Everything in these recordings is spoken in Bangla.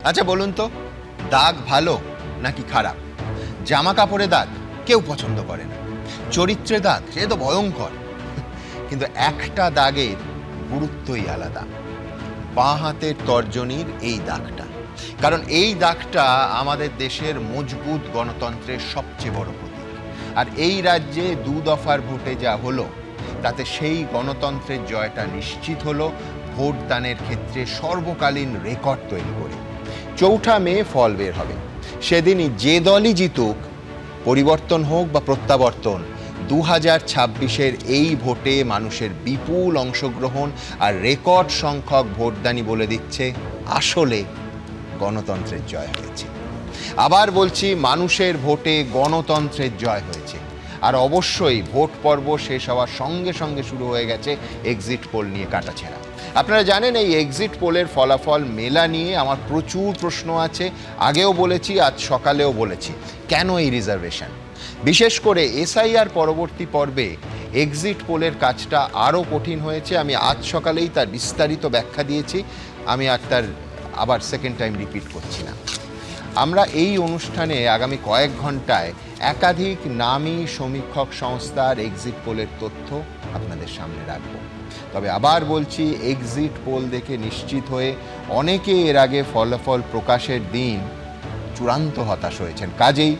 আচ্ছা বলুন তো, দাগ ভালো নাকি খারাপ? জামা কাপড়ে দাগ কেউ পছন্দ করে না, চরিত্রে দাগ সে তো ভয়ঙ্কর। কিন্তু একটা দাগের গুরুত্বই আলাদা, বাঁ হাতের তর্জনীর এই দাগটা। কারণ এই দাগটা আমাদের দেশের মজবুত গণতন্ত্রের সবচেয়ে বড় প্রতীক। আর এই রাজ্যে 2 দফার ভোটে যা হলো, তাতে সেই গণতন্ত্রের জয়টা নিশ্চিত হলো ভোটদানের ক্ষেত্রে সর্বকালীন রেকর্ড তৈরি করে। 4 মে ফল বের হবে। সেদিনই যে দলই জিতুক, পরিবর্তন হোক বা প্রত্যাবর্তন, 2026-এর এই ভোটে মানুষের বিপুল অংশগ্রহণ আর রেকর্ড সংখ্যক ভোটদানি বলে দিচ্ছে আসলে গণতন্ত্রের জয় হয়েছে। আবার বলছি, মানুষের ভোটে গণতন্ত্রের জয় হয়েছে। আর অবশ্যই ভোট পর্ব শেষ হওয়ার সঙ্গে সঙ্গে শুরু হয়ে গেছে এক্সিট পোল নিয়ে কাটাছেঁড়া। আপনারা জানেন, এই এক্সিট পোলের ফলাফল মেলা নিয়ে আমার প্রচুর প্রশ্ন আছে। আগেও বলেছি, আজ সকালেও বলেছি, কেন এই রিজার্ভেশন? বিশেষ করে এসআইআর পরবর্তী পর্বে এক্সিট পোলের কাজটা আরও কঠিন হয়েছে। আমি আজ সকালেই তার বিস্তারিত ব্যাখ্যা দিয়েছি, আমি আর তার আবার সেকেন্ড টাইম রিপিট করছি না। আমরা এই অনুষ্ঠানে আগামী কয়েক ঘন্টায় একাধিক নামী সমীক্ষক সংস্থার এক্সিট পোলের তথ্য আপনাদের সামনে রাখব। তবে আবার বলছি, এক্সিট পোল দেখে নিশ্চিত হয়ে অনেকে এর আগে ফলাফল প্রকাশের দিন চূড়ান্ত হতাশ হয়েছেন। কাজেই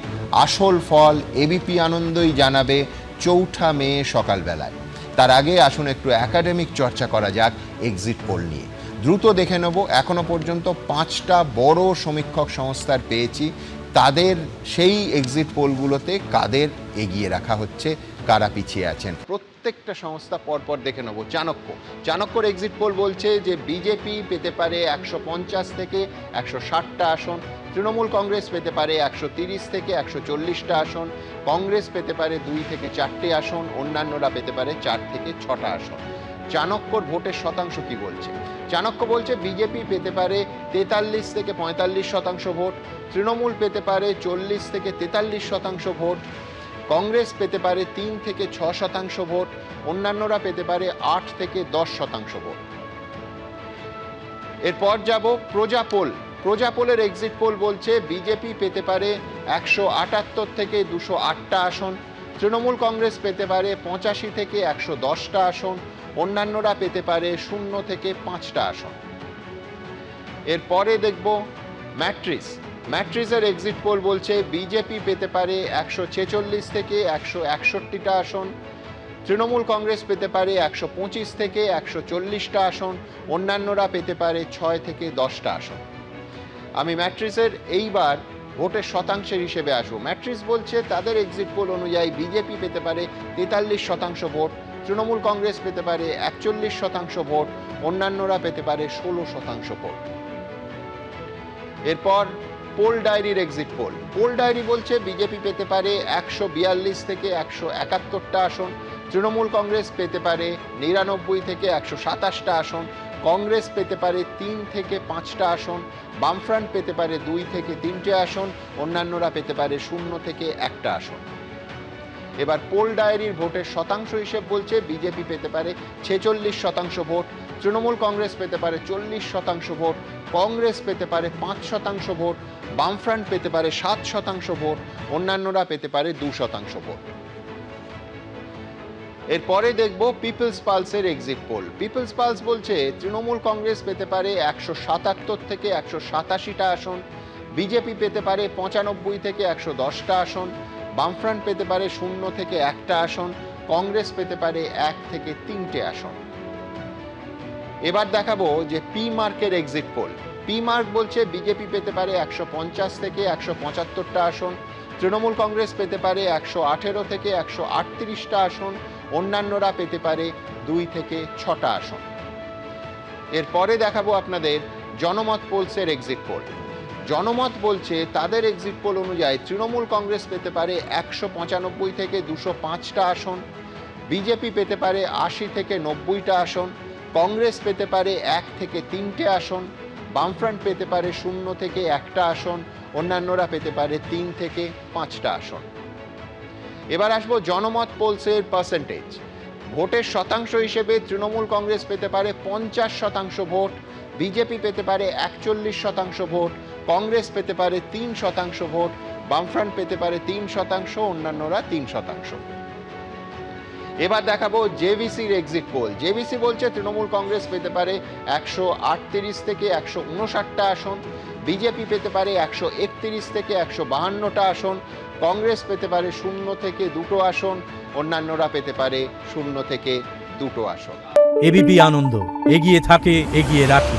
আসল ফল এবিপি আনন্দই জানাবে 4 মে সকালবেলায়। তার আগে আসুন একটু একাডেমিক চর্চা করা যাক এক্সিট পোল নিয়ে। দ্রুত দেখে নেব, এখনো পর্যন্ত 5টা বড় সমীক্ষক সংস্থার পেয়েছি, তাদের সেই এক্সিট পোলগুলোতে কাদের এগিয়ে রাখা হচ্ছে, কারা পিছিয়ে আছেন। প্রত্যেকটা সংস্থা পরপর দেখে নেব। চাণক্যর এক্সিট পোল বলছে যে বিজেপি পেতে পারে 150 থেকে 160টা আসন, তৃণমূল কংগ্রেস পেতে পারে 130 থেকে 140টা আসন, কংগ্রেস পেতে পারে 2 থেকে 4টে আসন, অন্যান্যরা পেতে পারে 4 থেকে 6টা আসন। চাণক্যর ভোটের শতাংশ কি বলছে? চাণক্য বলছে বিজেপি পেতে পারে 43 থেকে 45% ভোট, তৃণমূল পেতে পারে 40 থেকে 43% ভোট, কংগ্রেস পেতে পারে 3 থেকে 6% ভোট, অন্যান্যরা পেতে পারে 8 থেকে 10% ভোট। এরপর যাব প্রজাপোলের এক্সিট পোল বলছে বিজেপি পেতে পারে 178 থেকে 208টা আসন, তৃণমূল কংগ্রেস পেতে পারে 85 থেকে 110টা আসন, অন্যান্যরা পেতে পারে 0 থেকে 5টা আসন। এরপরে দেখব ম্যাট্রিসের এক্সিট পোল বলছে বিজেপি পেতে পারে 146 থেকে 161টা আসন, তৃণমূল কংগ্রেস পেতে পারে 125 থেকে 140টা আসন, অন্যান্যরা পেতে পারে 6 থেকে 10টা আসন। আমি ম্যাট্রিসের এইবার ভোটের শতাংশের হিসেবে আসবো। ম্যাট্রিস বলছে তাদের এক্সিট পোল অনুযায়ী বিজেপি পেতে পারে 43% ভোট, তৃণমূল কংগ্রেস পেতে পারে 41% ভোট, অন্যান্যরা পেতে পারে 16% ভোট। এরপর পোল ডায়েরির এক্সিট পোল ডায়েরি বলছে বিজেপি পেতে পারে 142 থেকে 171টা আসন, তৃণমূল কংগ্রেস পেতে পারে 99 থেকে 127টা আসন, কংগ্রেস পেতে পারে 3 থেকে 5টা আসন, বামফ্রন্ট পেতে পারে 2 থেকে 3টে আসন, অন্যান্যরা পেতে পারে 0 থেকে 1টা আসন। এবার পোল ডায়েরির ভোটের শতাংশ হিসেব বলছে বিজেপি পেতে পারে 46% ভোট, তৃণমূল কংগ্রেস পেতে পারে 40% ভোট, কংগ্রেস পেতে পারে 5% ভোট, বামফ্রন্ট পেতে পারে 7% ভোট, অন্যান্যরা পেতে পারে 2% ভোট। এরপরে দেখব পিপলস পালসের এক্সিট পোল। পিপলস পালস বলছে তৃণমূল কংগ্রেস পেতে পারে 177 থেকে 187টা আসন, বিজেপি পেতে পারে 95 থেকে 110টা আসন, বামফ্রন্ট পেতে পারে 0 থেকে 1টা আসন, কংগ্রেস পেতে পারে 1 থেকে 3টে আসন। এবার দেখাবো যে পি মার্কের এক্সিট পোল। পি মার্ক বলছে বিজেপি পেতে পারে 150 থেকে 175টা আসন, তৃণমূল কংগ্রেস পেতে পারে 118 থেকে 138টা আসন, অন্যান্যরা পেতে পারে 2 থেকে 6টা আসন। এরপরে দেখাবো আপনাদের জনমত পোলসের এক্সিট পোল। জনমত বলছে তাদের এক্সিট পোল অনুযায়ী তৃণমূল কংগ্রেস পেতে পারে 195 থেকে 205টা আসন, বিজেপি পেতে পারে 80 থেকে 90টা আসন, কংগ্রেস পেতে পারে 1 থেকে 3টে আসন, বামফ্রন্ট পেতে পারে 0 থেকে 1টা আসন, অন্যান্যরা পেতে পারে 3 থেকে 5টা আসন। এবার আসবো জনমত পোলসের পার্সেন্টেজ। ভোটের শতাংশ হিসেবে তৃণমূল কংগ্রেস পেতে পারে 50% ভোট, বিজেপি পেতে পারে 41% ভোট, কংগ্রেস পেতে পারে 3% ভোট, বামফ্রন্ট পেতে পারে 3%, অন্যান্যরা 3%। এবার দেখাবো জেভিসির এক্সিট পোল। জেভিসি বলছে তৃণমূল কংগ্রেস পেতে পারে 138 থেকে 159টা আসন, বিজেপি পেতে পারে 131 থেকে 152টা আসন, কংগ্রেস পেতে পারে 0 থেকে 2টো আসন, অন্যান্যরা পেতে পারে 0 থেকে 2টো আসন। এবিপি আনন্দ, এগিয়ে থাকে, এগিয়ে রাখে।